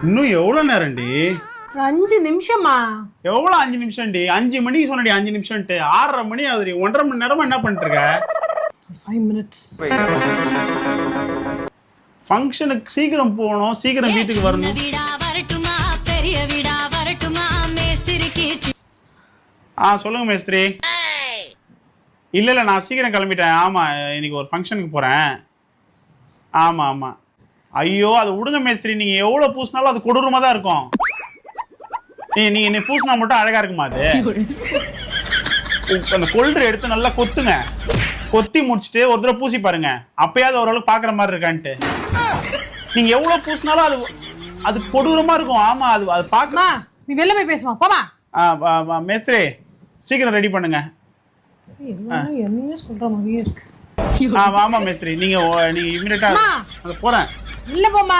இன்னும் எவ்வளவு நேரம்டி? 5 நிமிஷமா? எவ்வளவு 5 நிமிஷம்டி? 5 மணிக்கு சொன்னடி 5 நிமிஷம்ட்டு. 6:30 மணி ஆகுதுடி. 1.5 மணி நேரமா என்ன பண்ணிட்டு இருக்க? 5 minutes. ஃபங்க்ஷனுக்கு சீக்கிரம் போகணும், சீக்கிரம் வீட்டுக்கு வரணும். சொல்லுங்க மேஸ்திரி. இல்ல நான் சீக்கிரம் கிளம்பிட்டேன். ஆமா இன்னைக்கு ஒரு ஃபங்க்ஷனுக்கு போறேன். ஆமா ஆமா. ஐயோ அது விடுங்க மேஸ்திரி, நீங்க எவ்வளவு பூசினாலும் அது கொடூரமா தான் இருக்கும். நீங்க என்ன பூசினா மட்டும் அழகா இருக்குமா? அது அந்த கொல்ற எடுத்து நல்லா கொத்துங்க. கொத்தி முடிச்சுட்டு ஒரு தடவை பூசி பாருங்க, அப்பயாவது ஓரளவுக்கு பாக்குற மாதிரி இருக்கான்ட்டு. நீங்க எவ்வளவு பூசினாலும் அது அது கொடூரமா இருக்கும். ஆமா அது அது பாக்க. நீ வெளில போய் பேசுவா போமா. மேஸ்திரி சீக்கிரம் ரெடி பண்ணுங்க. என்னையே சொல்ற மாதிரியே இருக்கு. ஆமா மேஸ்திரி, நீங்க இமிடியேட்டா போறேன். இல்ல போமா.